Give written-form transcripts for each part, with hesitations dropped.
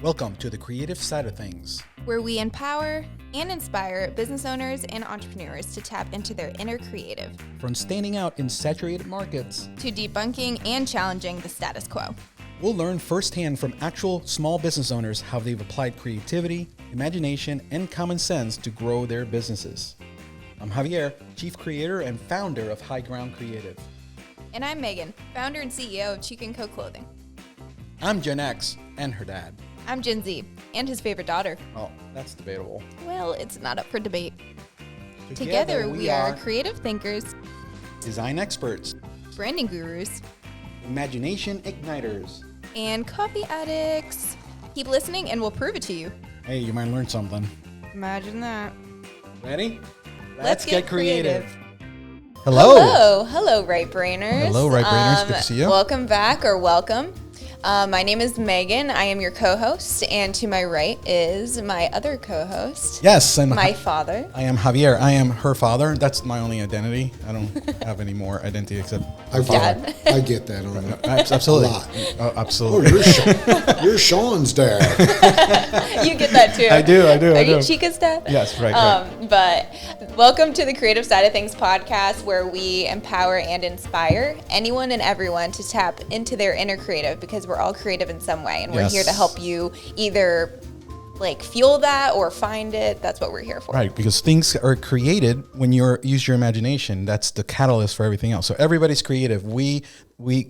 Welcome to the creative side of things, where we empower and inspire business owners and entrepreneurs to tap into their inner creative. From standing out in saturated markets to debunking and challenging the status quo. We'll learn firsthand from actual small business owners how they've applied creativity, imagination, and common sense to grow their businesses. I'm Javier, Chief Creator and Founder of High Ground Creative. And I'm Megan, Founder and CEO of Cheek & Co. Clothing. I'm Gen X and her dad. I'm Gen Z and his favorite daughter. Oh, that's debatable. Well, it's not up for debate. Together we are creative thinkers, design experts, branding gurus, imagination igniters, and coffee addicts. Keep listening and we'll prove it to you. Hey, you might learn something. Imagine that. Ready? Let's get creative. Hello. Hello, Right Brainers. Hello, Right Brainers. Good to see you. Welcome back or welcome. My name is Megan. I am your co-host, and to my right is my other co-host. Yes, and my father. I am Javier. I am her father. That's my only identity. I don't have any more identity except her father. I get that on it. Absolutely. A lot. Oh, absolutely. Oh, you're Sean's dad. You get that too. I do. Are you Chica's dad? Yes, right. But welcome to the Creative Side of Things podcast, where we empower and inspire anyone and everyone to tap into their inner creative, because we're all creative in some way, and we're here to help you either fuel that or find it. That's what we're here for. Right, because things are created when you use your imagination. That's the catalyst for everything else. So everybody's creative. We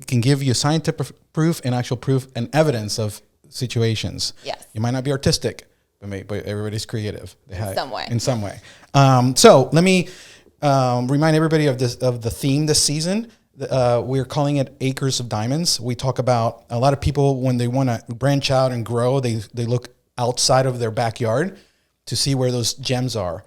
can give you scientific proof and actual proof and evidence of situations. Yes. You might not be artistic, but everybody's creative. In some way. So let me remind everybody of the theme this season. We're calling it Acres of Diamonds. We talk about a lot of people when they want to branch out and grow, they look outside of their backyard to see where those gems are.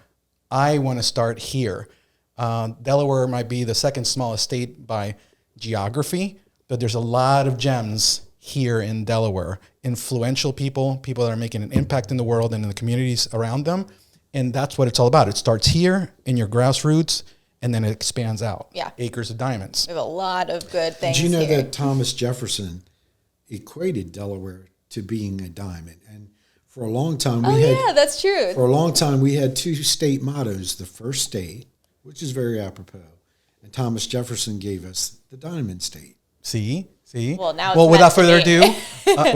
I want to start here. Delaware might be the second smallest state by geography, but there's a lot of gems here in Delaware. Influential people that are making an impact in the world and in the communities around them. And that's what it's all about. It starts here in your grassroots, and then it expands out. Yeah. Acres of diamonds. We have a lot of good things. Did you know here. that Thomas Jefferson equated Delaware to being a diamond? And for a long time, that's true. For a long time, we had two state mottos: the first state, which is very apropos, and Thomas Jefferson gave us the Diamond State. See. Well, without further ado,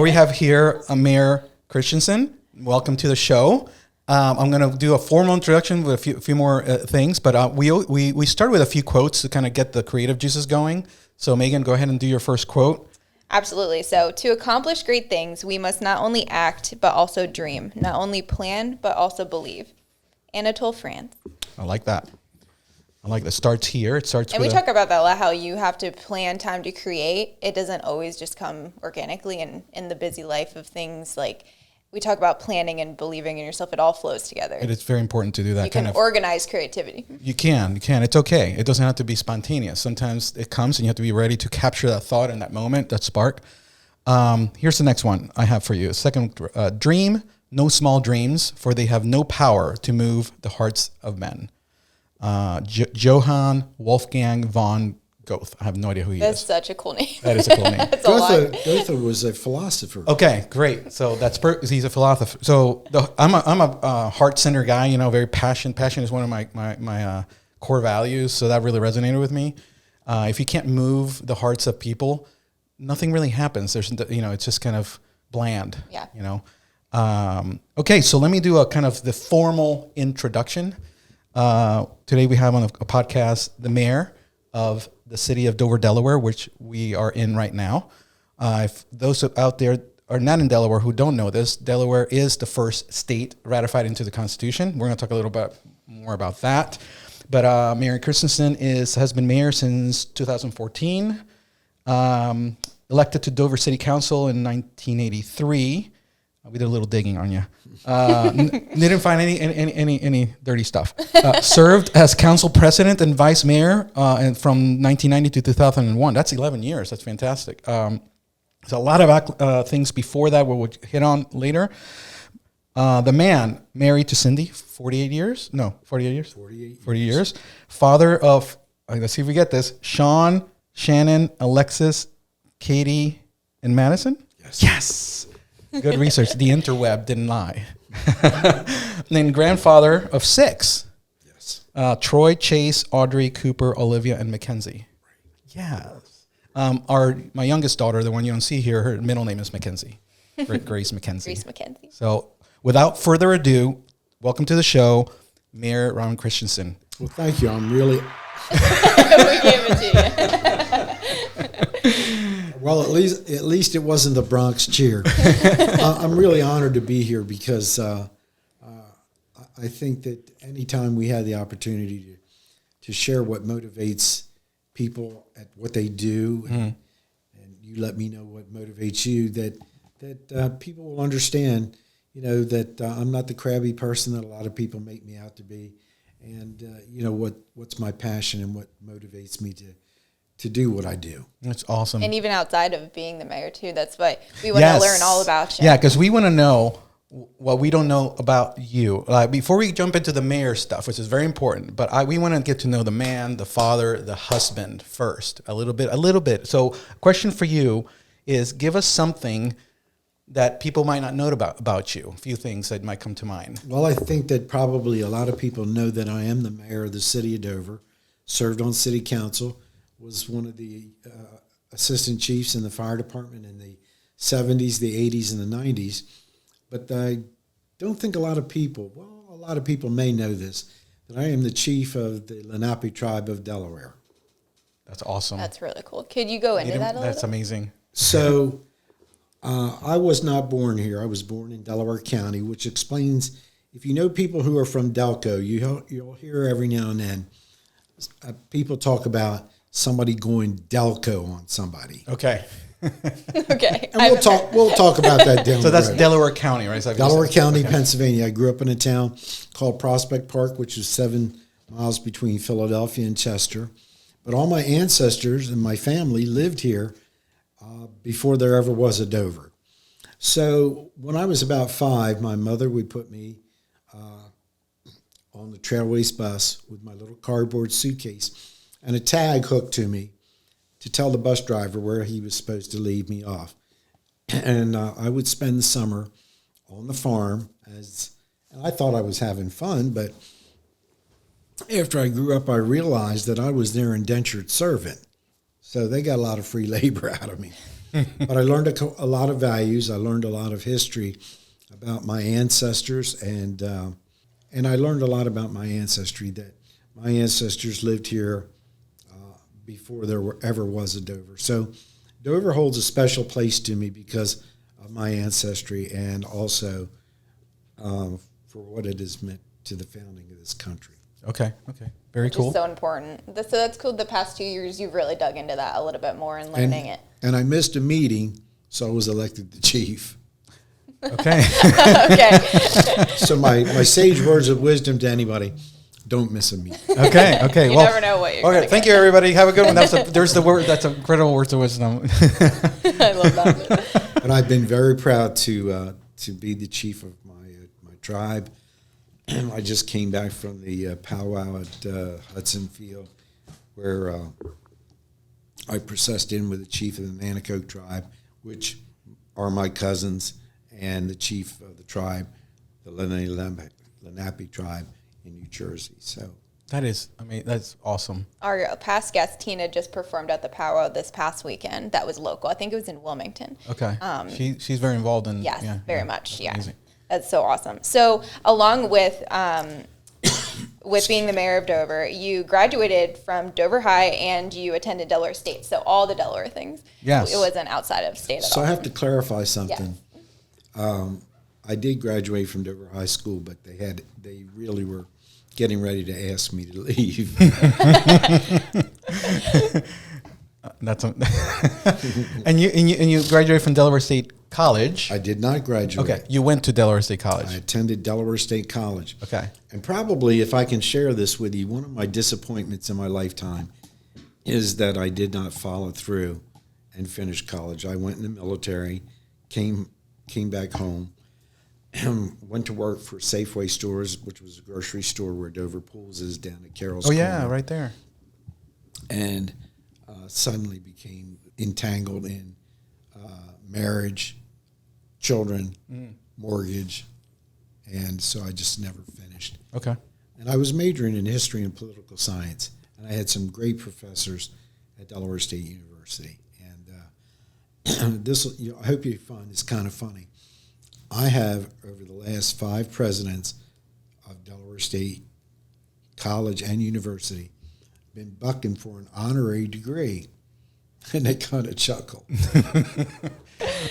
we have here Mayor Christiansen. Welcome to the show. I'm going to do a formal introduction with a few more things, but we start with a few quotes to kind of get the creative juices going. So Megan, go ahead and do your first quote. Absolutely. So to accomplish great things, we must not only act, but also dream, not only plan, but also believe. Anatole France. I like that. Starts here. It starts. And we talk about that a lot, how you have to plan time to create. It doesn't always just come organically, and in the busy life of things, we talk about planning and believing in yourself. It all flows together. It is very important to do that. You can organize creativity. You can. It's okay. It doesn't have to be spontaneous. Sometimes it comes and you have to be ready to capture that thought in that moment, that spark. Here's the next one I have for you. Second, dream no small dreams, for they have no power to move the hearts of men. Johann Wolfgang von Goethe. I have no idea who he is. That's such a cool name. That is a cool name. Goethe was a philosopher. Okay, great. So he's a philosopher. So I'm a heart-centered guy. Very passion. Passion is one of my core values. So that really resonated with me. If you can't move the hearts of people, nothing really happens. There's it's just kind of bland. Yeah. Okay, so let me do a kind of the formal introduction. Today we have on a podcast the mayor of the city of Dover, Delaware, which we are in right now. If those out there are not in Delaware who don't know this, Delaware is the first state ratified into the Constitution. We're going to talk a little bit more about that. But Mayor Christiansen has been mayor since 2014, elected to Dover City Council in 1983. We did a little digging on you. Didn't find any dirty stuff. Served as council president and vice mayor and from 1990 to 2001. That's 11 years. That's fantastic. There's a lot of things before that we'll hit on later. The man married to Cindy, 48 years. 40 years. Father of, let's see if we get this, Sean, Shannon, Alexis, Katie, and Madison. Yes. Good research. The interweb didn't lie. Then grandfather of 6. Yes. Troy, Chase, Audrey, Cooper, Olivia, and Mackenzie. Yes. My youngest daughter, the one you don't see here, her middle name is Mackenzie. Grace Mackenzie. Grace Mackenzie. So without further ado, welcome to the show, Mayor Ron Christiansen. Well, thank you. I'm really... We gave it to you. Well, at least it wasn't the Bronx cheer. I'm really honored to be here because I think that anytime we have the opportunity to share what motivates people at what they do, and you let me know what motivates you, that people will understand, that I'm not the crabby person that a lot of people make me out to be, and what's my passion and what motivates me to do what I do. That's awesome. And even outside of being the mayor too, that's why we want to learn all about you. Yeah, because we want to know what we don't know about you. Before we jump into the mayor stuff, which is very important, but we want to get to know the man, the father, the husband first, a little bit. So question for you is, give us something that people might not know about you, a few things that might come to mind. Well, I think that probably a lot of people know that I am the mayor of the city of Dover, served on city council, was one of the assistant chiefs in the fire department in the 70s, the 80s, and the 90s. But I don't think a lot of people may know this, that I am the chief of the Lenape tribe of Delaware. That's awesome. That's really cool. Could you go into that a little? That's amazing. So I was not born here. I was born in Delaware County, which explains, if you know people who are from Delco, you'll hear every now and then people talk about somebody going Delco on somebody. Okay. Okay. And we'll talk about that down So the that's road. Delaware County, right? Delaware County, Pennsylvania. I grew up in a town called Prospect Park, which is 7 miles between Philadelphia and Chester. But all my ancestors and my family lived here before there ever was a Dover. So when I was about 5, my mother would put me on the Trailways bus with my little cardboard suitcase and a tag hooked to me to tell the bus driver where he was supposed to leave me off. And I would spend the summer on the farm, and I thought I was having fun, but after I grew up, I realized that I was their indentured servant. So they got a lot of free labor out of me. But I learned a lot of values. I learned a lot of history about my ancestors, and I learned a lot about my ancestry, that my ancestors lived here before there ever was a Dover. So Dover holds a special place to me because of my ancestry and also for what it has meant to the founding of this country. Okay. Very cool. Which is so important. So that's cool. The past 2 years, you've really dug into that a little bit more and learning it. And I missed a meeting, so I was elected the chief. Okay. Okay. So my sage words of wisdom to anybody: don't miss a meeting. Okay. You never know what you're going to Okay. Thank you, everybody. Have a good one. There's the word. That's a critical word of wisdom. I love that. But I've been very proud to be the chief of my tribe. I just came back from the powwow at Hudson Field, where I processed in with the chief of the Nanticoke tribe, which are my cousins, and the chief of the tribe, the Lenape tribe in New Jersey. So that's awesome. Our past guest, Tina, just performed at the powwow this past weekend. That was local. I think it was in Wilmington. Okay. She's very involved in. Yes, yeah, very much. Yeah. Amazing. That's so awesome. So along with being the mayor of Dover, you graduated from Dover High and you attended Delaware State. So all the Delaware things. Yes. It wasn't outside of state at all. So I have to clarify something. Yes. I did graduate from Dover High School, but they really were getting ready to ask me to leave. And you graduated from Delaware State College. I did not graduate. Okay, you went to Delaware State College. I attended Delaware State College. Okay. And probably, if I can share this with you, one of my disappointments in my lifetime is that I did not follow through and finish college. I went in the military, came back home, went to work for Safeway Stores, which was a grocery store where Dover Pools is down at Carroll's. Oh, yeah, Corner. right there. And suddenly became entangled in marriage, children, mortgage, and so I just never finished. Okay. And I was majoring in history and political science, and I had some great professors at Delaware State University. And this, I hope you find this kind of funny. I have, over the last 5 presidents of Delaware State College and University, been bucking for an honorary degree, and they kind of chuckle.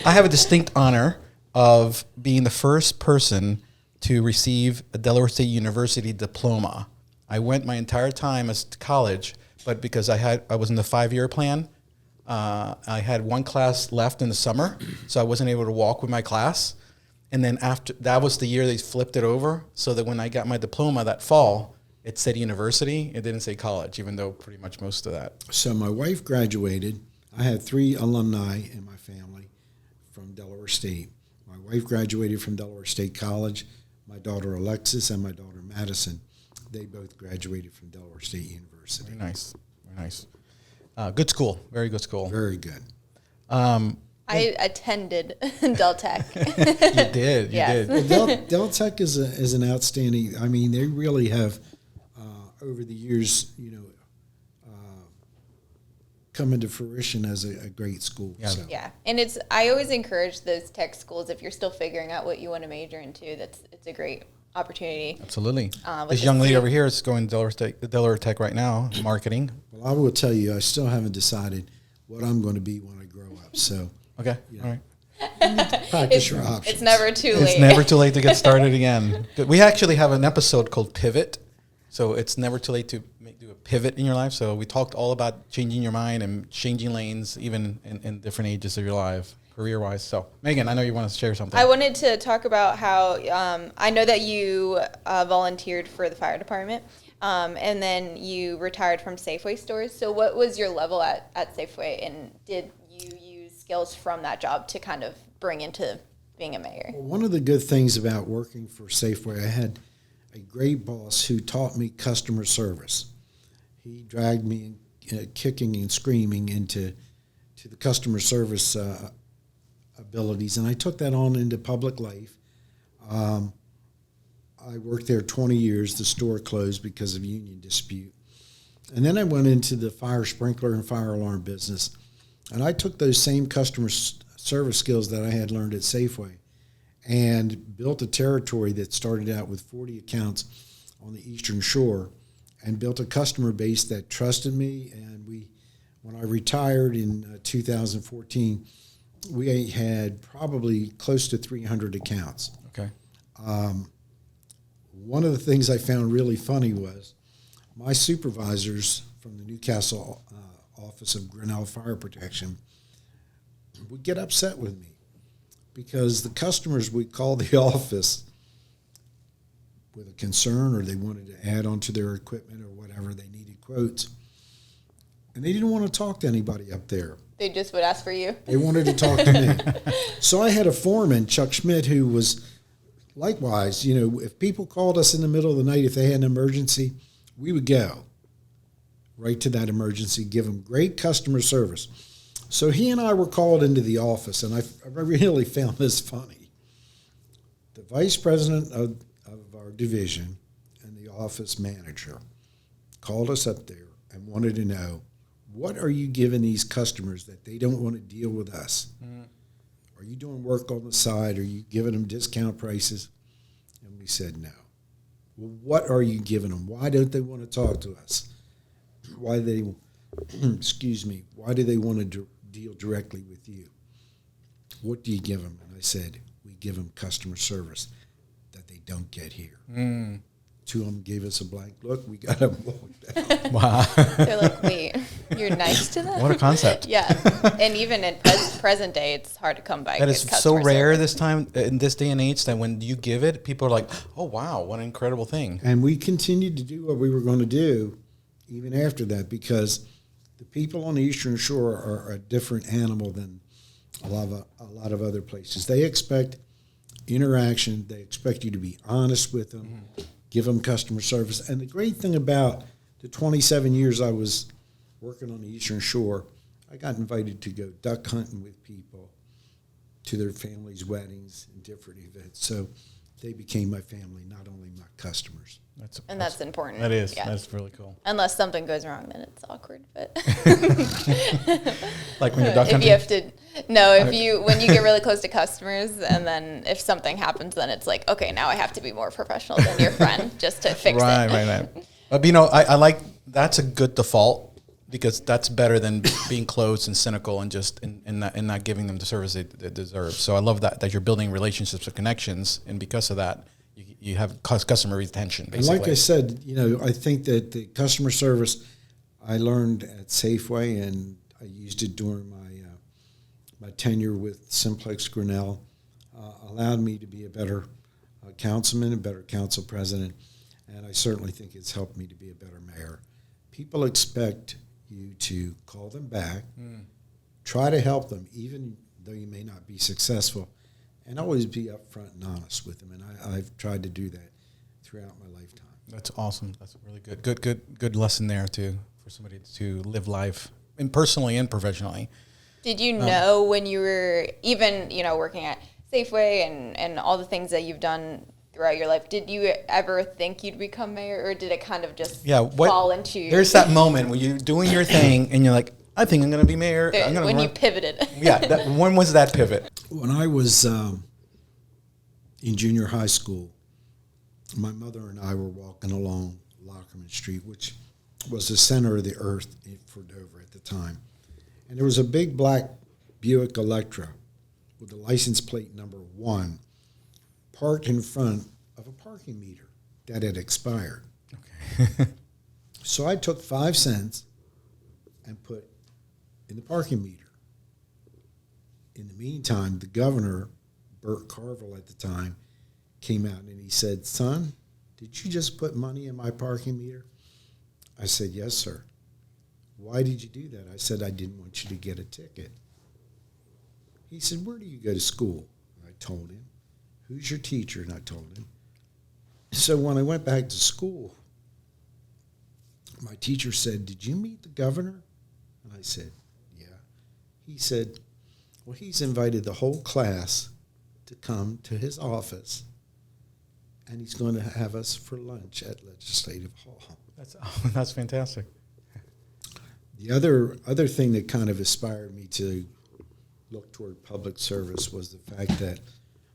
I have a distinct honor of being the first person to receive a Delaware State University diploma. I went my entire time as college, but because I was in the 5-year plan, I had 1 class left in the summer, so I wasn't able to walk with my class. And then after that was the year they flipped it over, so that when I got my diploma that fall, it said university. It didn't say college, even though pretty much most of that. So my wife graduated. I had 3 alumni in my family from Delaware State. My wife graduated from Delaware State College. My daughter Alexis and my daughter Madison, they both graduated from Delaware State University. Very nice. Very nice. Good school. Very good school. Very good. I attended Del Tech. You did. You Yes. did. Well, Del Tech is an outstanding. I mean, they really have over the years, come into fruition as a great school. Yeah. So. Yeah, and I always encourage those tech schools, if you're still figuring out what you want to major into, it's a great opportunity. Absolutely. With This the young lady state. over here is going to Delaware Tech right now, marketing. Well, I will tell you, I still haven't decided what I'm going to be when I grow up. So Okay. Yeah. All right. practice your options. It's never too late. It's never too late to get started again. Good. We actually have an episode called Pivot. So it's never too late to do a pivot in your life. So we talked all about changing your mind and changing lanes, even in different ages of your life, career-wise. So, Megan, I know you want to share something. I wanted to talk about how I know that you volunteered for the fire department, and then you retired from Safeway stores. So what was your level at Safeway, and did you use skills from that job to kind of bring into being a mayor? Well, one of the good things about working for Safeway, I had a great boss who taught me customer service. He dragged me kicking and screaming into the customer service abilities, and I took that on into public life. I worked there 20 years. The store closed because of union dispute. And then I went into the fire sprinkler and fire alarm business, and I took those same customer service skills that I had learned at Safeway and built a territory that started out with 40 accounts on the Eastern Shore and built a customer base that trusted me. And when I retired in 2014, we had probably close to 300 accounts. Okay. One of the things I found really funny was my supervisors from the Newcastle Office of Grinnell Fire Protection would get upset with me because the customers would call the office with a concern, or they wanted to add on to their equipment or whatever. They needed quotes. And they didn't want to talk to anybody up there. They just would ask for you. They wanted to talk to me. So I had a foreman, Chuck Schmidt, who was likewise, if people called us in the middle of the night, if they had an emergency, we would go right to that emergency, give them great customer service. So he and I were called into the office, and I really found this funny. The vice president of our division and the office manager called us up there and wanted to know, what are you giving these customers that they don't want to deal with us? Are you doing work on the side? Are you giving them discount prices? And we said no. Well, what are you giving them? Why don't they want to talk to us? Why do they want to deal directly with you? What do you give them? And I said, we give them customer service that they don't get here. 2 of them gave us a blank look. We got them walked out. Wow. They're like, wait, you're nice to them? What a concept. Yeah. And even in present day, it's hard to come by. That good is so customer rare service. this time, in this day and age, that when you give it, people are like, oh, wow, what an incredible thing. And we continued to do what we were going to do even after that, because the people on the Eastern Shore are a different animal than a lot of other places. They expect interaction. They expect you to be honest with them, give them customer service. And the great thing about the 27 years I was working on the Eastern Shore, I got invited to go duck hunting with people to their families' weddings and different events. So they became my family, not only my customers. That's important. That is. Yeah. That's really cool. Unless something goes wrong, then it's awkward. But like when you're duck hunting? If you have to, when you get really close to customers, and then if something happens, then it's like, okay, now I have to be more professional than your friend just to fix it. Right. But I like, that's a good default, because that's better than being closed and cynical and just and not giving them the service they deserve. So I love that you're building relationships and connections, and because of that, you have customer retention, basically. And like I said, I think that the customer service I learned at Safeway, and I used it during my tenure with Simplex Grinnell, allowed me to be a better councilman, a better council president, and I certainly think it's helped me to be a better mayor. People expect you to call them back, try to help them, even though you may not be successful, and always be upfront and honest with them. And I've tried to do that throughout my lifetime. That's awesome. That's a really good lesson there too, for somebody to live life, and personally and professionally. Did you know when you were even, working at Safeway and all the things that you've done throughout your life, did you ever think you'd become mayor, or did it kind of just fall into you? There's that moment when you're doing your thing and you're like, I think I'm going to be mayor. When you pivoted. When was that pivot? When I was in junior high school, my mother and I were walking along Lockerman Street, which was the center of the earth for Dover at the time. And there was a big black Buick Electra with the license plate number 1 parked in front of a parking meter that had expired. Okay. So I took 5 cents and put in the parking meter. In the meantime, the governor, Burt Carville at the time, came out and he said, "Son, did you just put money in my parking meter?" I said, "Yes, sir." "Why did you do that?" I said, "I didn't want you to get a ticket." He said, "Where do you go to school?" I told him. "Who's your teacher?" And I told him. So when I went back to school, my teacher said, "Did you meet the governor?" And I said, "Yeah." He said, "Well, he's invited the whole class to come to his office, and he's going to have us for lunch at Legislative Hall." That's fantastic. The other thing that kind of inspired me to look toward public service was the fact that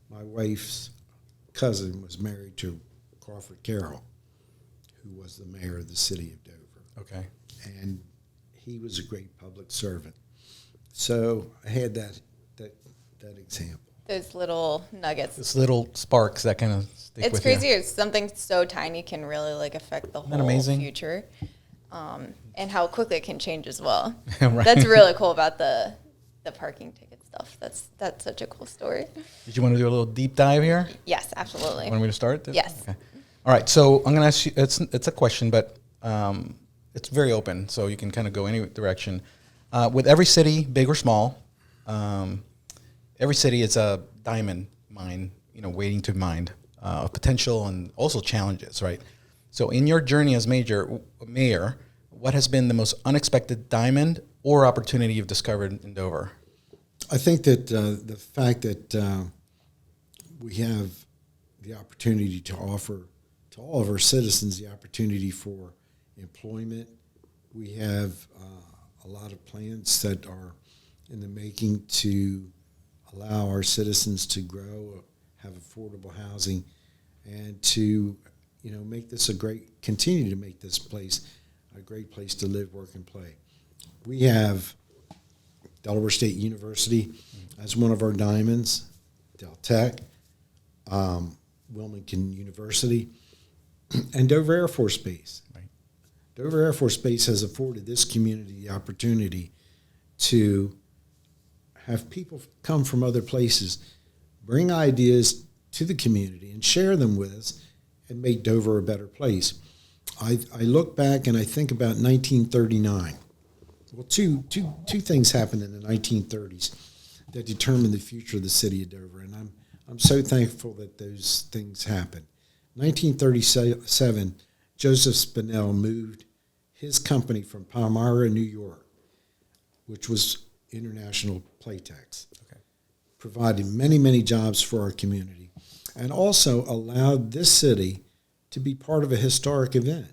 my wife's cousin was married to Crawford Carroll, who was the mayor of the city of Dover. Okay. And he was a great public servant. So I had that example. Those little nuggets. Those little sparks that kind of stick with you. It's crazy. It's something so tiny can really affect the whole future. And how quickly it can change as well. Right. That's really cool about the parking ticket stuff. That's such a cool story. Did you want to do a little deep dive here? Yes, absolutely. Want me to start? Yes. Okay. All right. So I'm going to ask you. It's a question, but it's very open, so you can kind of go any direction. With every city, big or small, every city is a diamond mine, waiting to be mined, of potential and also challenges, right? So in your journey as mayor, what has been the most unexpected diamond or opportunity you've discovered in Dover? I think that the fact that we have the opportunity to offer to all of our citizens the opportunity for employment. We have a lot of plans that are in the making to allow our citizens to grow, have affordable housing, and to continue to make this place a great place to live, work, and play. We have Delaware State University as one of our diamonds, Del Tech, Wilmington University, and Dover Air Force Base. Right. Dover Air Force Base has afforded this community the opportunity to have people come from other places, bring ideas to the community and share them with us and make Dover a better place. I look back and I think about 1939. Well, two things happened in the 1930s that determined the future of the city of Dover, and I'm so thankful that those things happened. 1937, Joseph Spinell moved his company from Palmyra, New York, which was International Playtex. Okay. provided many, many jobs for our community, and also allowed this city to be part of a historic event.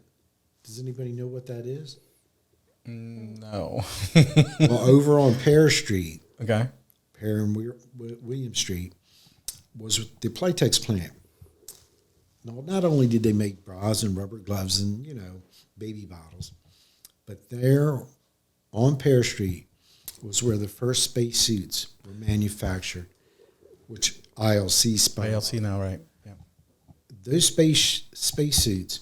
Does anybody know what that is? No. Well, over on Pear Street, Okay. Pear and William Street, was the Playtex plant. Now, not only did they make bras and rubber gloves and, baby bottles, but there on Pear Street was where the first space suits were manufactured, which ILC spun. ILC now, right? Yeah. Those space suits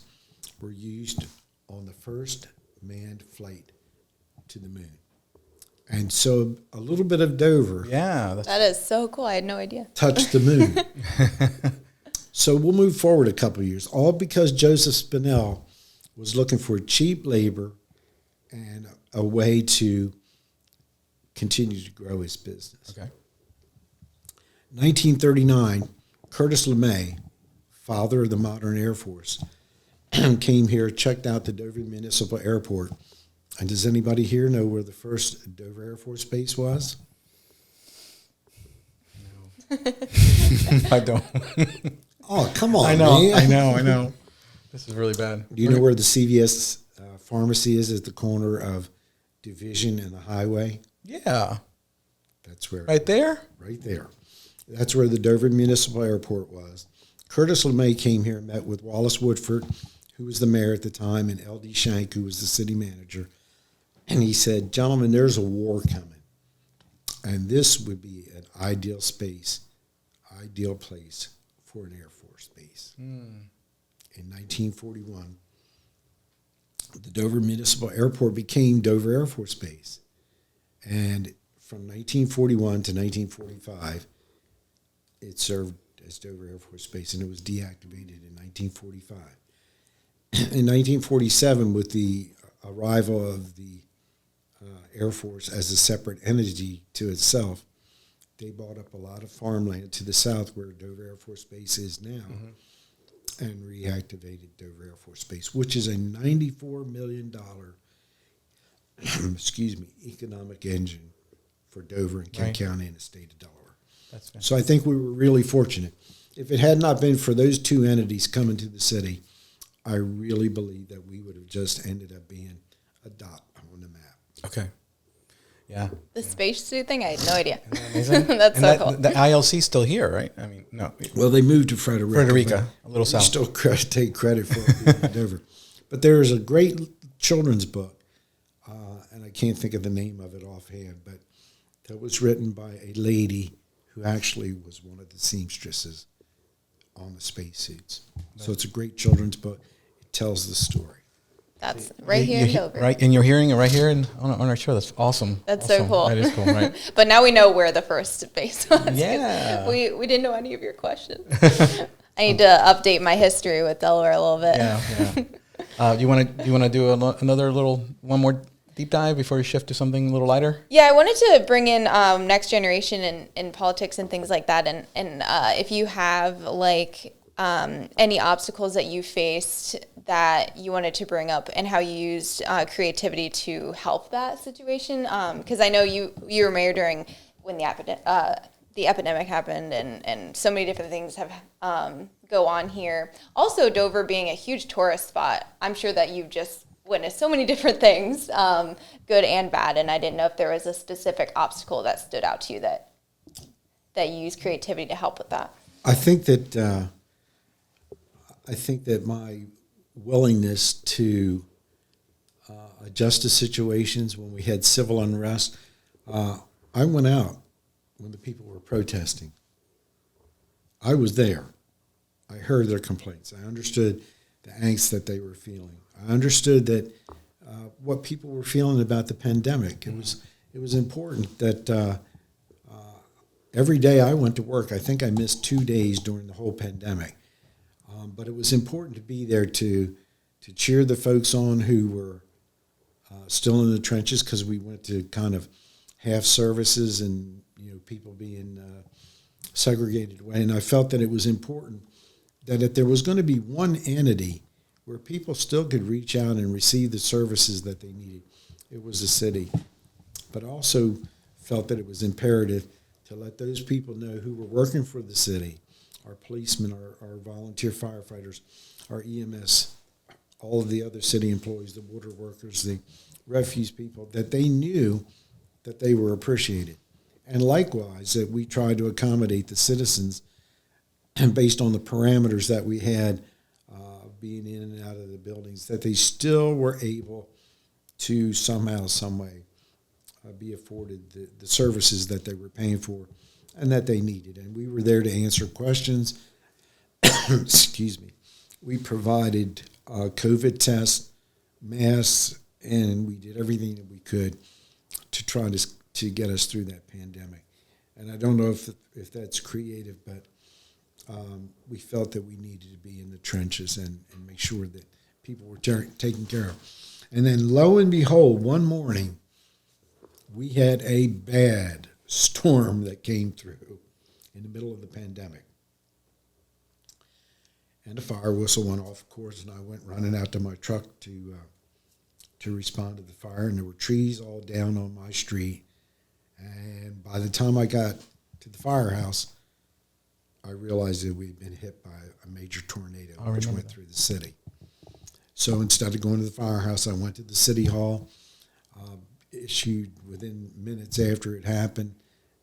were used on the first manned flight to the moon. And so a little bit of Dover that is so cool. I had no idea. touched the moon. So we'll move forward a couple of years, all because Joseph Spinell was looking for cheap labor and a way to continue to grow his business. Okay. 1939, Curtis LeMay, father of the modern Air Force, came here, checked out the Dover Municipal Airport. And does anybody here know where the first Dover Air Force Base was? No. I don't. Oh, come on, I know. man. I know. This is really bad. Do you know where the CVS pharmacy is at the corner of Division and the highway? Yeah. That's where. Right there? Right there. That's where the Dover Municipal Airport was. Curtis LeMay came here and met with Wallace Woodford, who was the mayor at the time, and L.D. Shank, who was the city manager. And he said, gentlemen, there's a war coming. And this would be an ideal place for an Air Force base. In 1941, the Dover Municipal Airport became Dover Air Force Base. And from 1941 to 1945, it served as Dover Air Force Base, and it was deactivated in 1945. In 1947, with the arrival of the Air Force as a separate entity to itself, they bought up a lot of farmland to the south where Dover Air Force Base is now, and reactivated Dover Air Force Base, which is a $94 million economic engine for Dover and Kent County and the state of Delaware. So I think we were really fortunate. If it had not been for those two entities coming to the city, I really believe that we would have just ended up being a dot on the map. Okay. Yeah. The spacesuit thing, I had no idea. Isn't that amazing? That's so cool. The ILC's still here, right? I mean, no. Well, they moved to Frederica, a little south. Still take credit for it Dover. But there is a great children's book, and I can't think of the name of it offhand, but that was written by a lady who actually was one of the seamstresses on the spacesuits. So it's a great children's book. It tells the story. That's right here in Dover. Right, and you're hearing it right here on our show. That's awesome. That's so cool. That is cool, right? But now we know where the first base was. Yeah. We didn't know any of your questions. I need to update my history with Delaware a little bit. Yeah. You want to do another one more deep dive before we shift to something a little lighter? Yeah, I wanted to bring in next generation in politics and things like that, and if you have any obstacles that you faced that you wanted to bring up and how you used creativity to help that situation, because I know you were mayor during when the epidemic happened, and so many different things have go on here. Also, Dover being a huge tourist spot, I'm sure that you've just witnessed so many different things, good and bad, and I didn't know if there was a specific obstacle that stood out to you that you used creativity to help with that. I think that my willingness to adjust to situations when we had civil unrest, I went out when the people were protesting. I was there. I heard their complaints. I understood the angst that they were feeling. I understood that what people were feeling about the pandemic. It was important that every day I went to work, I think I missed 2 days during the whole pandemic. But it was important to be there to cheer the folks on who were still in the trenches, because we went to kind of half services and people being segregated away. And I felt that it was important that if there was going to be one entity where people still could reach out and receive the services that they needed, it was the city. But also felt that it was imperative to let those people know who were working for the city, our policemen, our volunteer firefighters, our EMS, all of the other city employees, the water workers, the refuse people, that they knew that they were appreciated. And likewise, that we tried to accommodate the citizens and based on the parameters that we had being in and out of the buildings, that they still were able to somehow, some way, be afforded the services that they were paying for and that they needed. And we were there to answer questions. Excuse me. We provided COVID tests, masks, and we did everything that we could to try to get us through that pandemic. And I don't know if that's creative, but we felt that we needed to be in the trenches and make sure that people were taken care of. And then lo and behold, one morning, we had a bad storm that came through in the middle of the pandemic. And the fire whistle went off, of course, and I went running out to my truck to respond to the fire. And there were trees all down on my street. And by the time I got to the firehouse, I realized that we'd been hit by a major tornado which went through the city. So instead of going to the firehouse, I went to the city hall, issued within minutes after it happened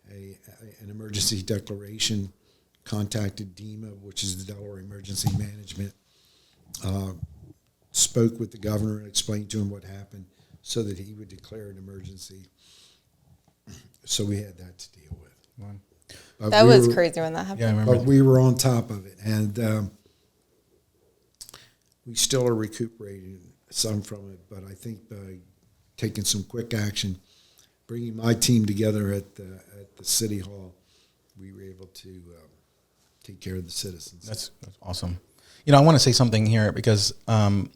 an emergency declaration, contacted DEMA, which is the Delaware Emergency Management, spoke with the governor and explained to him what happened so that he would declare an emergency. So we had that to deal with. Wow. That was crazy when that happened. Yeah, I remember. But we were on top of it, and we still are recuperating some from it. But I think by taking some quick action, bringing my team together at the city hall, we were able to take care of the citizens. That's awesome. I want to say something here because I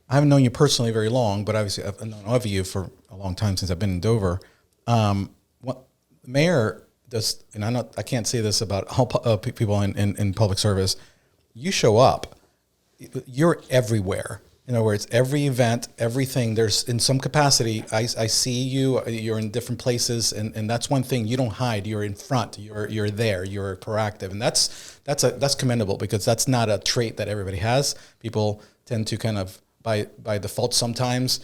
haven't known you personally very long, but obviously I've known of you for a long time since I've been in Dover. What the mayor does, and I can't say this about all people in public service. You show up. You're everywhere. In other words, every event, everything, there's in some capacity, I see you, you're in different places, and that's one thing, you don't hide, you're in front, you're there, you're proactive, and that's commendable because that's not a trait that everybody has. People tend to kind of, by default sometimes,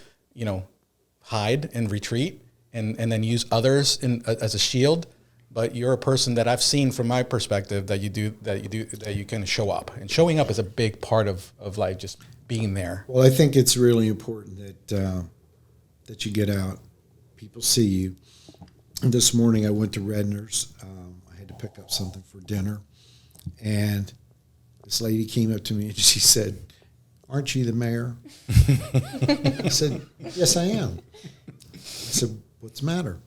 hide and retreat and then use others as a shield. But you're a person that I've seen from my perspective that you can show up. And showing up is a big part of life, just being there. Well, I think it's really important that you get out. People see you. This morning I went to Redner's. I had to pick up something for dinner. And this lady came up to me and she said, "Aren't you the mayor?" I said, "Yes, I am." I said, "What's the matter?"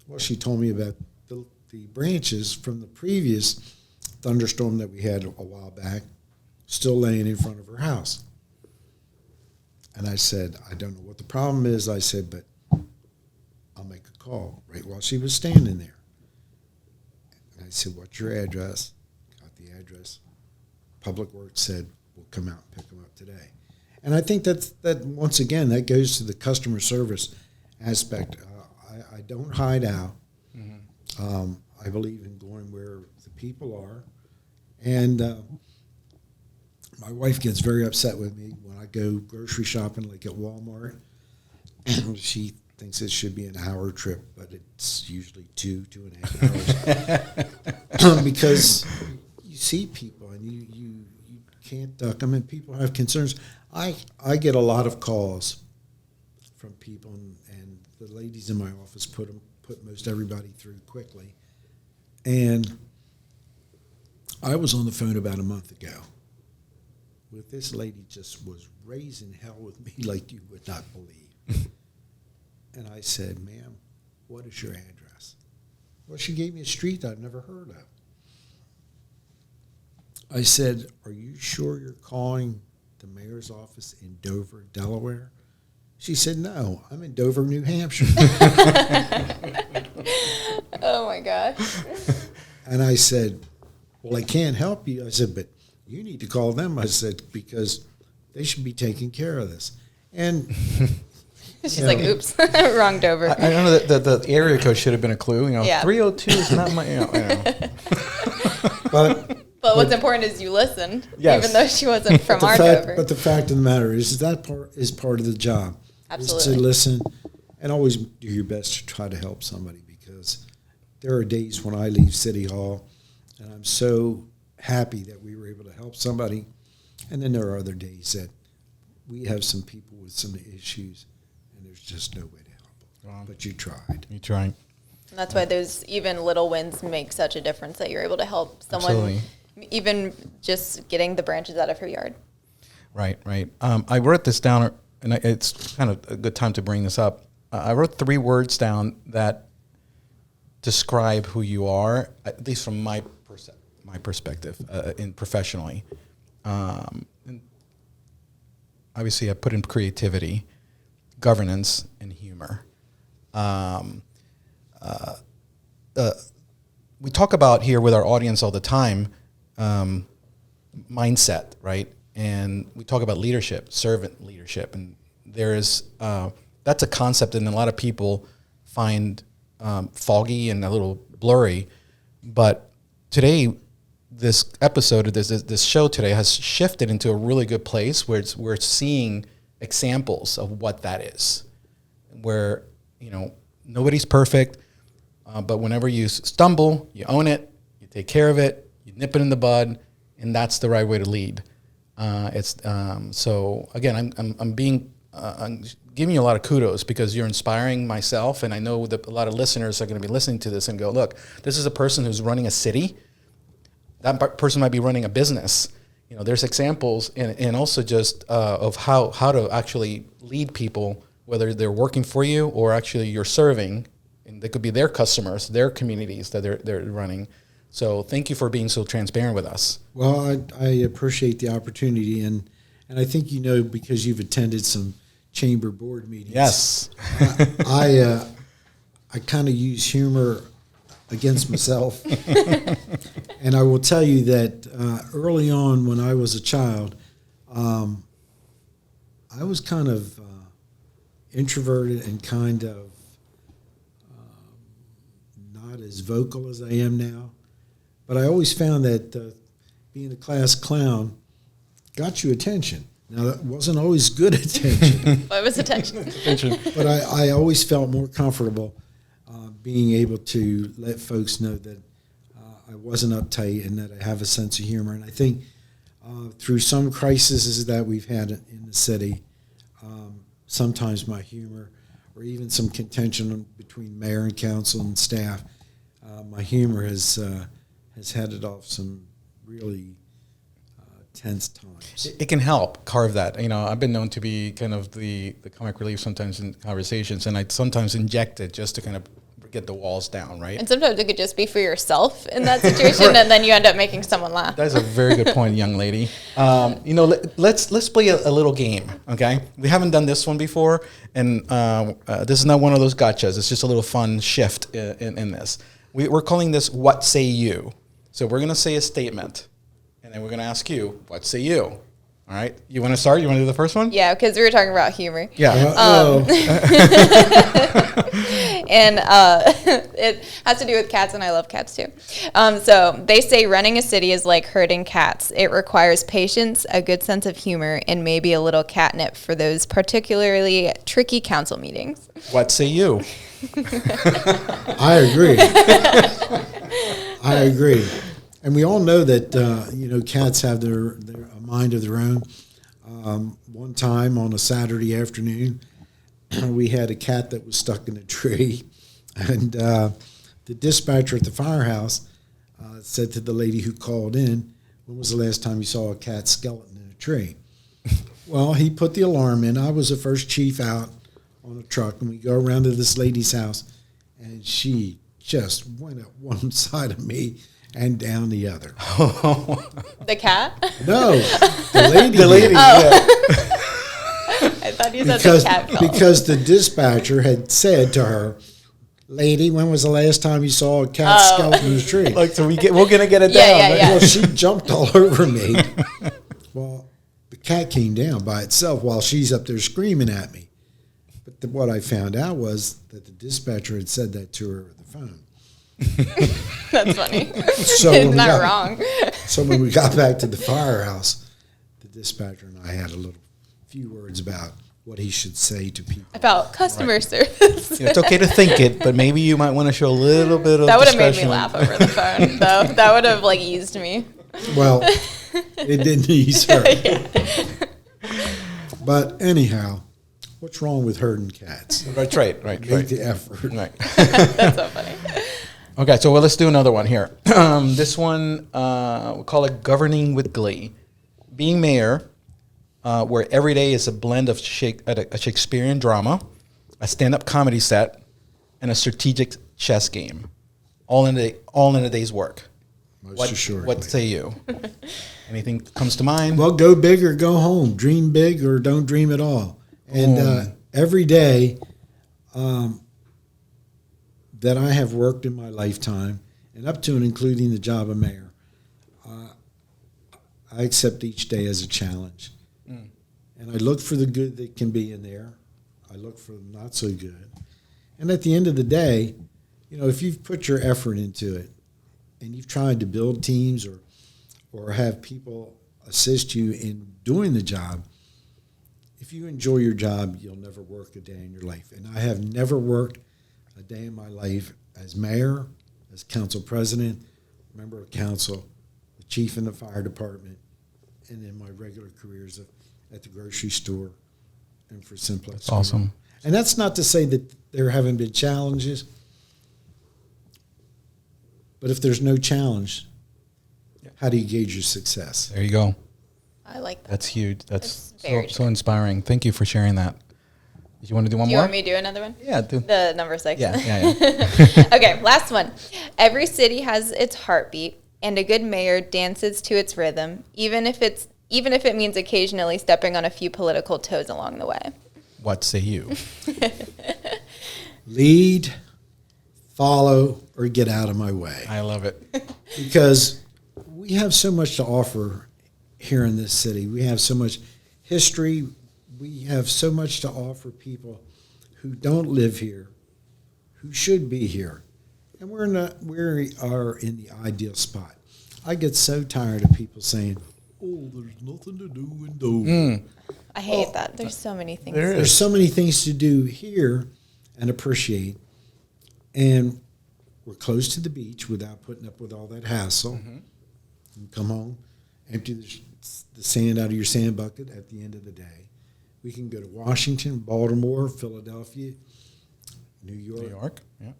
Well, she told me about the branches from the previous thunderstorm that we had a while back still laying in front of her house. And I said, "I don't know what the problem is." I said, "But I'll make a call," right while she was standing there. And I said, "What's your address?" Got the address. Public Works said, "We'll come out and pick them up today." And I think that once again, that goes to the customer service aspect. I don't hide out. Mm-hmm. I believe in going where the people are. And my wife gets very upset with me when I go grocery shopping, like at Walmart. She thinks it should be an hour trip, but it's usually 2.5 hours. Because you see people and you can't duck them, and people have concerns. I get a lot of calls from people, and the ladies in my office put most everybody through quickly. And I was on the phone about a month ago with this lady, just was raising hell with me like you would not believe. And I said, "Ma'am, what is your address?" Well, she gave me a street I've never heard of. I said, "Are you sure you're calling the mayor's office in Dover, Delaware?" She said, "No, I'm in Dover, New Hampshire." Oh, my gosh. And I said, "Well, I can't help you." I said, "But you need to call them." I said, "Because they should be taking care of this." And She's like, oops, wrong Dover. I don't know that the area code should have been a clue. 302 is not my. I know. But what's important is you listened, yes. even though she wasn't from our Dover. But the fact of the matter is that part of the job. Absolutely. Is to listen and always do your best to try to help somebody, because there are days when I leave City Hall and I'm so happy that we were able to help somebody. And then there are other days that we have some people with some issues and there's just no way to help them. Wow. But you tried. You tried. And that's why those even little wins make such a difference, that you're able to help someone. Absolutely. Even just getting the branches out of her yard. Right. I wrote this down, and it's kind of a good time to bring this up. I wrote 3 words down that describe who you are, at least from my perspective, in professionally. And obviously, I put in creativity, governance, and humor. We talk about here with our audience all the time, mindset, right? And we talk about leadership, servant leadership, and there is that's a concept that a lot of people find foggy and a little blurry. But today, this episode, this show today has shifted into a really good place where we're seeing examples of what that is, where nobody's perfect, but whenever you stumble, you own it, you take care of it, you nip it in the bud, and that's the right way to lead. So again, I'm giving you a lot of kudos because you're inspiring myself, and I know that a lot of listeners are going to be listening to this and go, look, this is a person who's running a city. That person might be running a business. There's examples, and also just of how to actually lead people, whether they're working for you or actually you're serving, and they could be their customers, their communities that they're running. So thank you for being so transparent with us. Well, I appreciate the opportunity, and I think because you've attended some chamber board meetings. Yes. I kind of use humor against myself. And I will tell you that early on when I was a child, I was kind of introverted and kind of not as vocal as I am now. But I always found that being a class clown got you attention. Now, that wasn't always good attention. But it was attention. But I always felt more comfortable being able to let folks know that I wasn't uptight and that I have a sense of humor. And I think through some crises that we've had in the city, sometimes my humor, or even some contention between mayor and council and staff, my humor has headed off some really tense times. It can help carve that. I've been known to be kind of the comic relief sometimes in conversations, and I sometimes inject it just to kind of get the walls down, right? And sometimes it could just be for yourself in that situation, right. And then you end up making someone laugh. That's a very good point, young lady. Let's play a little game, okay? We haven't done this one before, and this is not one of those gotchas. It's just a little fun shift in this. We're calling this "What Say You?" So we're going to say a statement, and then we're going to ask you, "What say you?" All right? You want to start? You want to do the first one? Yeah, because we were talking about humor. Yeah. And it has to do with cats, and I love cats too. So they say running a city is like herding cats. It requires patience, a good sense of humor, and maybe a little catnip for those particularly tricky council meetings. What say you? I agree. I agree. And we all know that, cats have their a mind of their own. One time on a Saturday afternoon, we had a cat that was stuck in a tree. And the dispatcher at the firehouse said to the lady who called in, "When was the last time you saw a cat skeleton in a tree?" Well, he put the alarm in. I was the first chief out on a truck, and we go around to this lady's house, and she just went up one side of me and down the other. The cat? No, the lady. The lady, yeah. I thought you said the cat fell. Because the dispatcher had said to her, "Lady, when was the last time you saw a cat skeleton in a tree?" Like, so we're going to get it Yeah, down. yeah, right? yeah. Well, she jumped all over me. Well, the cat came down by itself while she's up there screaming at me. But what I found out was that the dispatcher had said that to her over the phone. That's funny. So Not wrong. So when we got back to the firehouse, the dispatcher and I had a few words about what he should say to people. About customer service. It's okay to think it, but maybe you might want to show a little bit of That would have made me discretion. laugh over the phone, though. That would have, eased me. Well, it didn't ease her. But anyhow, what's wrong with herding cats? Right. Make the effort. Right. That's so funny. Okay, so let's do another one here. This one, we'll call it Governing with Glee. Being mayor, where every day is a blend of a Shakespearean drama, a stand-up comedy set, and a strategic chess game, all in a day's work. Most assuredly. What say you? Anything comes to mind? Well, go big or go home. Dream big or don't dream at all. And every day that I have worked in my lifetime, and up to and including the job of mayor, I accept each day as a challenge. And I look for the good that can be in there. I look for the not so good. And at the end of the day, if you've put your effort into it and you've tried to build teams or have people assist you in doing the job, if you enjoy your job, you'll never work a day in your life. And I have never worked a day in my life as mayor, as council president, member of council, the chief in the fire department, and in my regular careers at the grocery store and for Simplex. Awesome. And that's not to say that there haven't been challenges, but if there's no challenge, how do you gauge your success? There you go. I like that. That's huge. That's very so inspiring. Thank you for sharing that. Did you want to do one Do you more? want me to do another one? Yeah, do. The number 6. Yeah. Okay, last one. Every city has its heartbeat, and a good mayor dances to its rhythm, even if it means occasionally stepping on a few political toes along the way. What say you? Lead, follow, or get out of my way. I love it. Because we have so much to offer here in this city. We have so much history. We have so much to offer people who don't live here, who should be here. And we are in the ideal spot. I get so tired of people saying, "Oh, there's nothing to do in Dover." I hate that. There's so many things. There's so many things to do here and appreciate. And we're close to the beach without putting up with all that hassle. You come home, empty the sand out of your sand bucket at the end of the day. We can go to Washington, Baltimore, Philadelphia, New York. Yeah.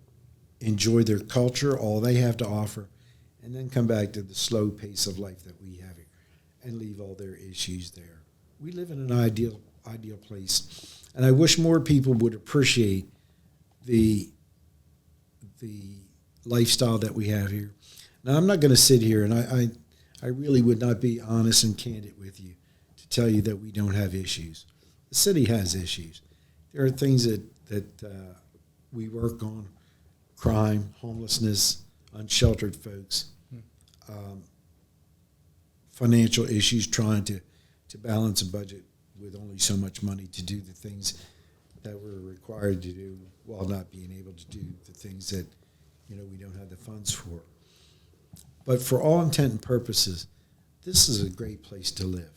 Enjoy their culture, all they have to offer, and then come back to the slow pace of life that we have here and leave all their issues there. We live in an ideal place, and I wish more people would appreciate the lifestyle that we have here. Now, I'm not going to sit here, and I really would not be honest and candid with you to tell you that we don't have issues. The city has issues. There are things that we work on: crime, homelessness, unsheltered folks, financial issues, trying to balance a budget with only so much money to do the things that we're required to do while not being able to do the things that we don't have the funds for. But for all intent and purposes, this is a great place to live.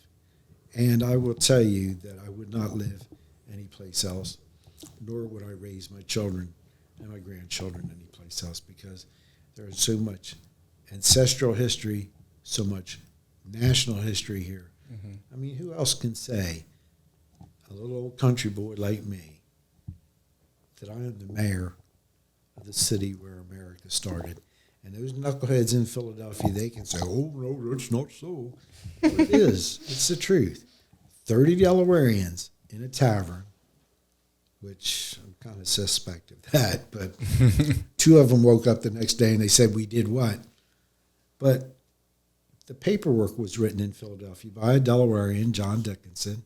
And I will tell you that I would not live anyplace else, nor would I raise my children and my grandchildren anyplace else, because there is so much ancestral history, so much national history here. I mean, who else can say, a little old country boy like me, that I am the mayor of the city where America started? And those knuckleheads in Philadelphia, they can say, "Oh, no, that's not so." But it is. It's the truth. 30 Delawareans in a tavern, which I'm kind of suspect of that, but 2 of them woke up the next day and they said, "We did what?" But the paperwork was written in Philadelphia by a Delawarean, John Dickinson,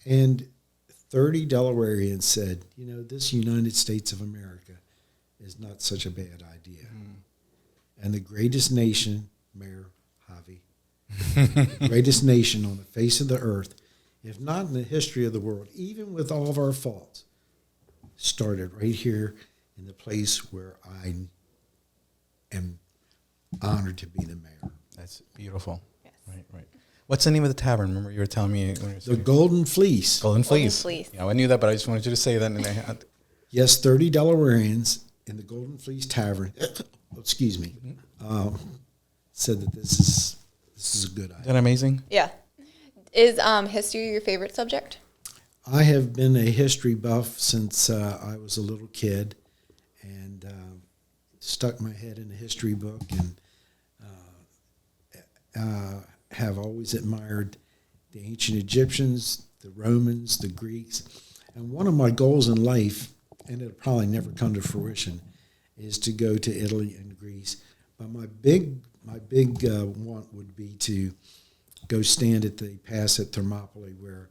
and 30 Delawareans said, this United States of America is not such a bad idea. And the greatest nation, Mayor Javi, the greatest nation on the face of the earth, if not in the history of the world, even with all of our faults, started right here in the place where I am honored to be the mayor. That's beautiful. Yes. Right. What's the name of the tavern? Remember you were telling me when you were The Golden Fleece. Golden Fleece. Fleece. Yeah, I knew that, but I just wanted you to say that. And I had, Yes, 30 Delawareans in the Golden Fleece Tavern. Excuse me. Said that this is a good isn't idea. that amazing? Yeah. Is history your favorite subject? I have been a history buff since I was a little kid, and stuck my head in a history book, and have always admired the ancient Egyptians, the Romans, the Greeks. And one of my goals in life, and it'll probably never come to fruition, is to go to Italy and Greece. But my big want would be to go stand at the pass at Thermopylae where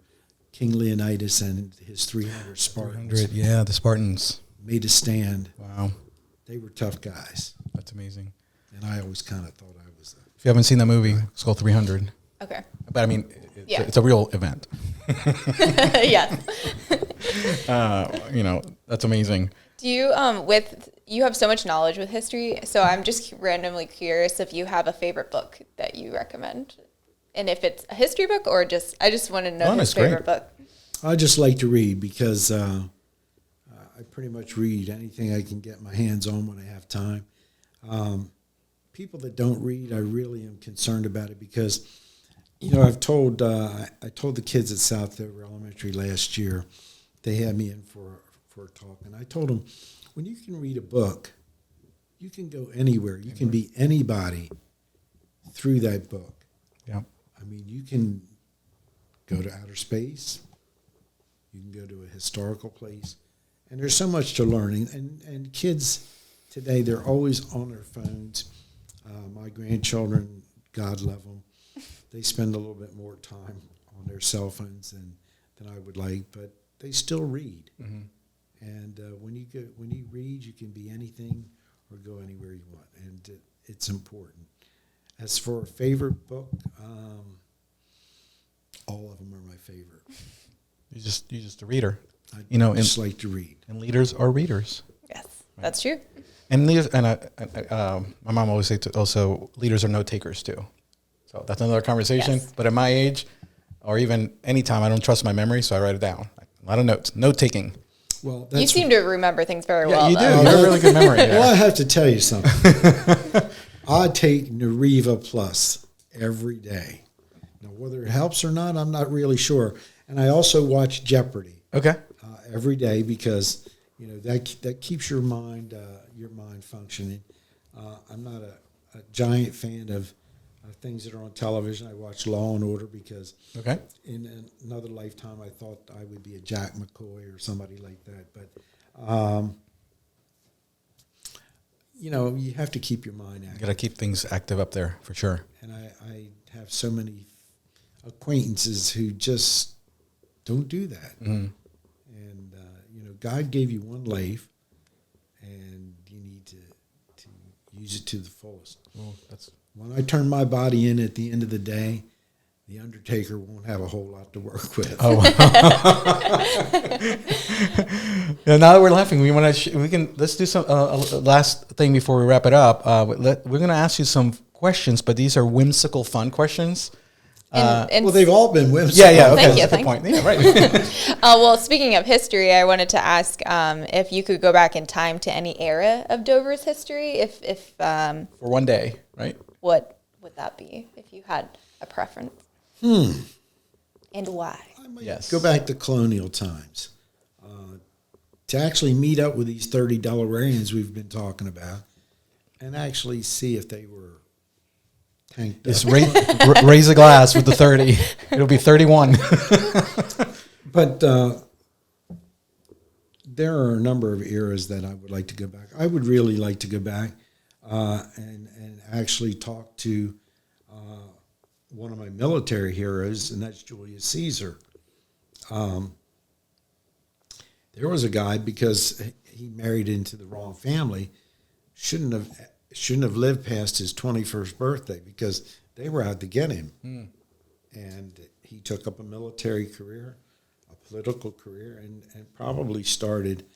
King Leonidas and his 300 Spartans 300, yeah, the Spartans. made a stand. Wow, They were tough guys. that's amazing. And I always kind of thought I was If you haven't seen that movie, it's called 300. Okay. But I mean, Yeah. it's a real event. Yes. That's amazing. Do you you have so much knowledge with history, so I'm just randomly curious if you have a favorite book that you recommend, and if it's a history book or I just want to know his favorite book. I just like to read because I pretty much read anything I can get my hands on when I have time. People that don't read, I really am concerned about it because, I told the kids at South Delaware Elementary last year, they had me in for a talk, and I told them, when you can read a book, you can go anywhere. You can be anybody through that book. Yeah. I mean, you can go to outer space. You can go to a historical place. And there's so much to learn. And kids today, they're always on their phones. My grandchildren, God love them, they spend a little bit more time on their cell phones than I would like, but they still read. Mm-hmm. And when you read, you can be anything or go anywhere you want, and it's important. As for a favorite book, all of them are my favorite. You're just a reader. I just like to read. And leaders are readers. Yes, that's true. And leaders, and my mom always say also leaders are note takers too. So that's another conversation. Yes. But at my age, or even any time, I don't trust my memory, so I write it down. A lot of notes, note taking. Well, You seem to remember things very Yeah, well. you do. though. You have a really good memory. Well, I Yeah. have to tell you something. I take Nariva Plus every day. Now, whether it helps or not, I'm not really sure. And I also watch Jeopardy Okay. every day because that keeps your mind functioning. I'm not a giant fan of things that are on television. I watch Law and Order because Okay. in another lifetime I thought I would be a Jack McCoy or somebody like that. But you have to keep your mind You active. got to keep things active up there for sure. And I have so many acquaintances who just don't do that. Mm-hmm. And God gave you one life, and you need to use it to the fullest. Well, that's When I turn my body in at the end of the day, the Undertaker won't have a whole lot to work with. Oh. Yeah, now that we're laughing, let's do some last thing before we wrap it up. We're going to ask you some questions, but these are whimsical, fun questions. And Well, they've all been whimsical. Yeah. Okay, Thank you, that's a good point. Yeah, right. well, speaking of history, I wanted to ask if you could go back in time to any era of Dover's history. If For one day, right? what would that be if you had a preference? And why? I might Yes. go back to colonial times to actually meet up with these 30 Delawareans we've been talking about and actually see if they were tanked Just up. raise a glass with the 30. It'll be 31. But there are a number of eras that I would like to go back. I would really like to go back and actually talk to one of my military heroes, and that's Julius Caesar. There was a guy, because he married into the wrong family, shouldn't have lived past his 21st birthday because they were out to get him. And he took up a military career, a political career, and probably started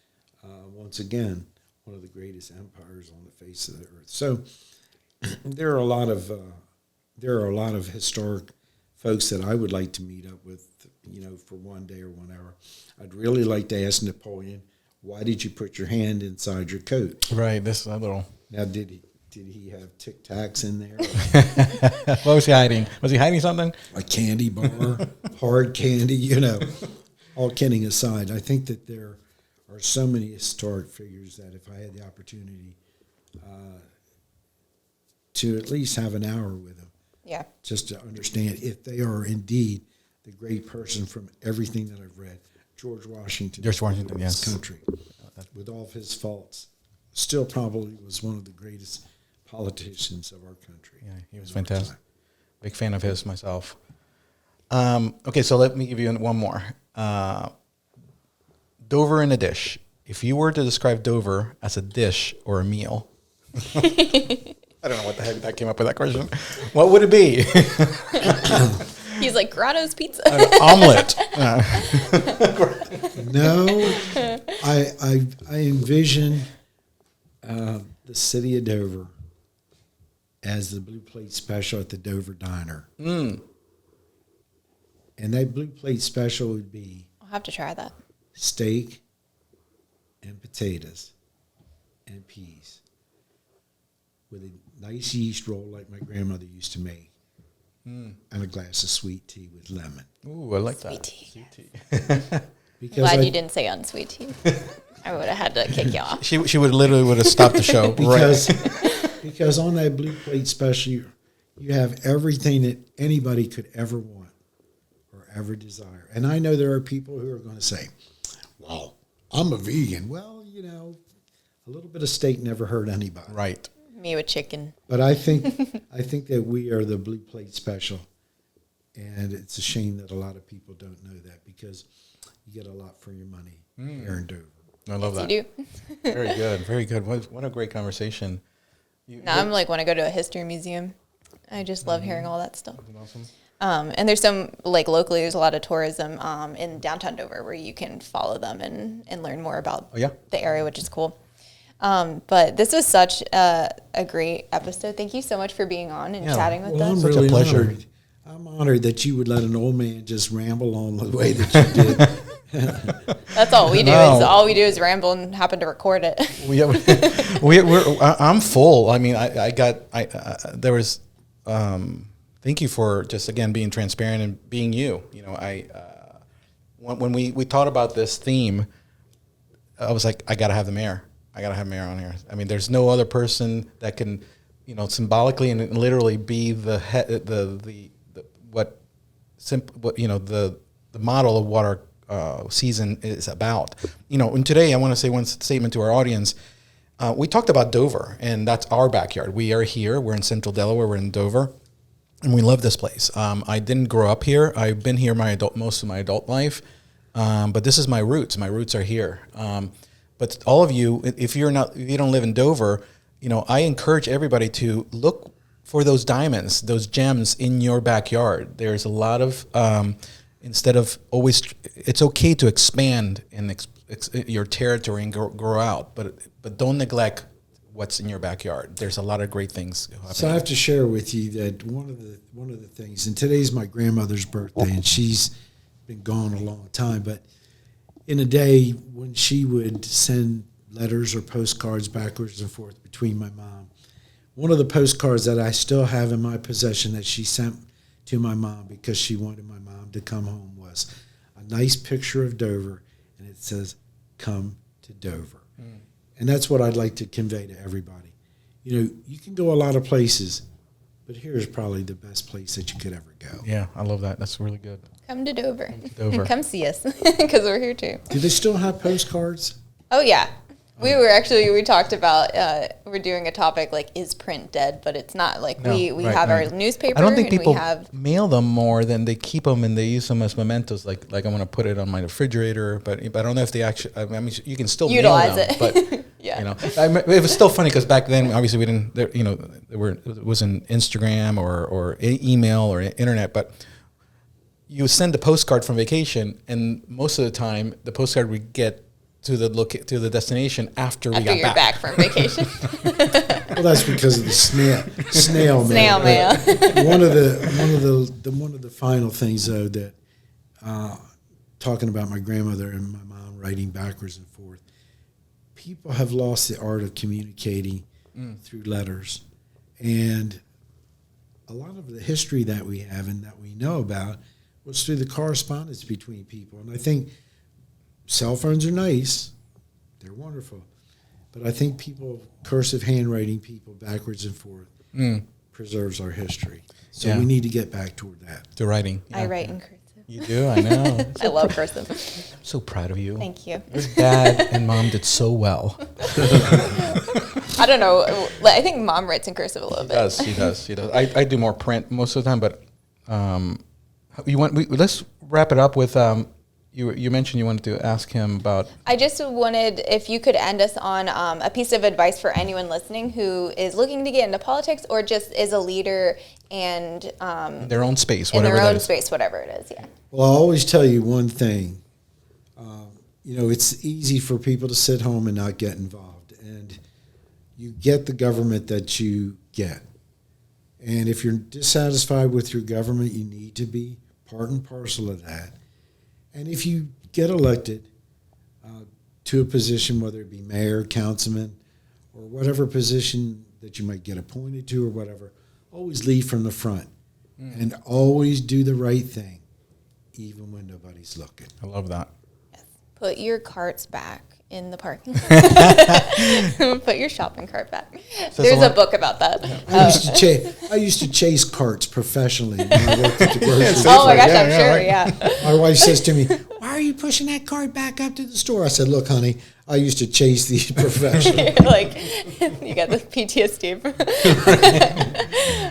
once again, one of the greatest empires on the face of the earth. So there are a lot of historic folks that I would like to meet up with, for one day or 1 hour. I'd really like to ask Napoleon, why did you put your hand inside your coat? Right, this little. Now, did he have Tic Tacs in there? What was he hiding? Was he hiding something? A candy bar, hard candy, All kidding aside, I think that there are so many historic figures that if I had the opportunity to at least have an hour with them, just to understand if they are indeed the great person from everything that I've read. George Washington, yes. Country, with all of his faults, still probably was one of the greatest politicians of our country. Yeah, he was fantastic. Big fan of his myself. Okay, so let me give you one more. Dover in a dish. If you were to describe Dover as a dish or a meal, I don't know what the heck that came up with that question. What would it be? He's like Grotto's Pizza. An omelet. No, I envision the city of Dover as the blue plate special at the Dover Diner. And that blue plate special would be I'll have to try that. Steak and potatoes and peas with a nice yeast roll like my grandmother used to make and a glass of sweet tea with lemon. Ooh, I like Sweet that. tea. Sweet tea. Glad you didn't say unsweet tea. I would have had to kick you off. She would have stopped the show. Because on that blue plate special, you have everything that anybody could ever want or ever desire. And I know there are people who are going to say, well, I'm a vegan. Well, a little bit of steak never hurt anybody. Right. Me with chicken. But I think that we are the blue plate special. And it's a shame that a lot of people don't know that because you get a lot for your money here in Dover. I love that. You do. Very good. Very good. What a great conversation. Now I'm like, when I go to a history museum, I just love hearing all that stuff. Awesome. And there's some, like locally, there's a lot of tourism in downtown Dover where you can follow them and learn more about the area, which is cool. But this was such a great episode. Thank you so much for being on and chatting with us. I'm Such really a pleasure. honored. I'm honored that you would let an old man just ramble on the way that you did. That's all we do. All we do is ramble and happen to record it. I'm full. I mean, there was. Thank you for just again being transparent and being you. When we thought about this theme, I was like, I gotta have the mayor. I gotta have mayor on here. I mean, there's no other person that can, symbolically and literally be the model of what our season is about. And today I want to say one statement to our audience. We talked about Dover, and that's our backyard. We are here. We're in Central Delaware. We're in Dover, and we love this place. I didn't grow up here. I've been here most of my adult life, but this is my roots. My roots are here. But all of you, if you don't live in Dover, I encourage everybody to look for those diamonds, those gems in your backyard. There's a lot of instead of always, it's okay to expand in your territory and grow out, but don't neglect what's in your backyard. There's a lot of great things happening. So I have to share with you that one of the things, and today's my grandmother's birthday, and she's been gone a long time, but in a day when she would send letters or postcards backwards and forth between my mom, one of the postcards that I still have in my possession that she sent to my mom because she wanted my mom to come home was a nice picture of Dover, and it says, "Come to Dover." And that's what I'd like to convey to everybody. You can go a lot of places, but here's probably the best place that you could ever go. Yeah, I love that. That's really good. Come to Dover. And come see us because we're here too. Do they still have postcards? Oh, yeah. We talked about, we're doing a topic like, is print dead? But it's not. Like, we have our newspaper. I don't think people have mail them more than they keep them and they use them as mementos. Like I'm going to put it on my refrigerator, but I don't know if they actually, I mean, you can still utilize mail them, it. But, yeah. It was still funny because back then, obviously, we didn't, it wasn't Instagram or email or internet, but you send a postcard from vacation, and most of the time, the postcard we get to the destination after we got you're back from vacation. Well, that's because of the snail mail. Snail mail. One of the final things, though, that talking about my grandmother and my mom writing backwards and forth, people have lost the art of communicating through letters, and a lot of the history that we have and that we know about was through the correspondence between people. And I think cell phones are nice. They're wonderful. But I think cursive handwriting people backwards and forth preserves our history. So we need to get back toward that. To writing. Yeah. I write in cursive. You do? I know. I love cursive. I'm so proud of you. Thank you. Your dad and mom did so well. I don't know. I think mom writes in cursive a little bit. He does. I do more print most of the time, but let's wrap it up with you mentioned you wanted to ask him about. I just wanted if you could end us on a piece of advice for anyone listening who is looking to get into politics or just is a leader and in their own space, whatever it is. Yeah. Well, I'll always tell you one thing. It's easy for people to sit home and not get involved, and you get the government that you get. And if you're dissatisfied with your government, you need to be part and parcel of that. And if you get elected to a position, whether it be mayor, councilman, or whatever position that you might get appointed to or whatever, always lead from the front and always do the right thing, even when nobody's looking. I love that. Yes. Put your carts back in the parking lot. Put your shopping cart back. There's a book about that. I used to chase carts professionally when I worked at the grocery store. Oh my gosh, I'm sure, yeah. My wife says to me, "Why are you pushing that cart back up to the store?" I said, "Look, honey, I used to chase these professionally." You're like, you got the PTSD.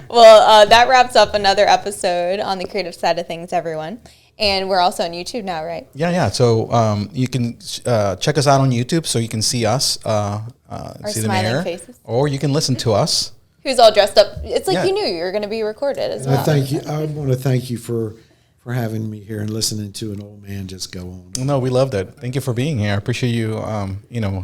Well, that wraps up another episode on the creative side of things, everyone. And we're also on YouTube now, right? Yeah. So you can check us out on YouTube so you can see us, see the mayor, faces. or you can listen to us. Who's all dressed up. It's like you knew you were going to be recorded as well. I want to thank you for having me here and listening to an old man just go on. No, we loved it. Thank you for being here. I appreciate you,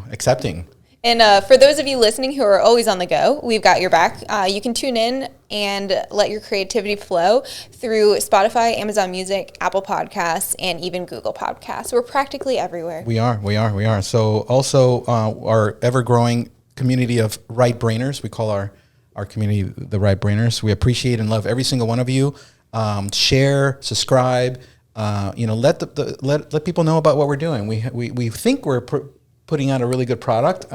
accepting. And for those of you listening who are always on the go, we've got your back. You can tune in and let your creativity flow through Spotify, Amazon Music, Apple Podcasts, and even Google Podcasts. We're practically everywhere. We are. So also our ever-growing community of right-brainers. We call our community the right-brainers. We appreciate and love every single one of you. Share, subscribe. Let people know about what we're doing. We think we're putting out a really good product.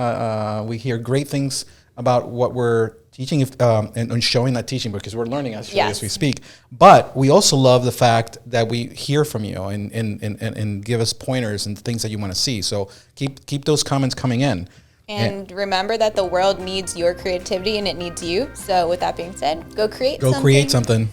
We hear great things about what we're teaching and showing that teaching because we're learning as we speak. But we also love the fact that we hear from you and give us pointers and things that you want to see. So keep those comments coming in. And remember that the world needs your creativity and it needs you. So with that being said, go create something. Go create something.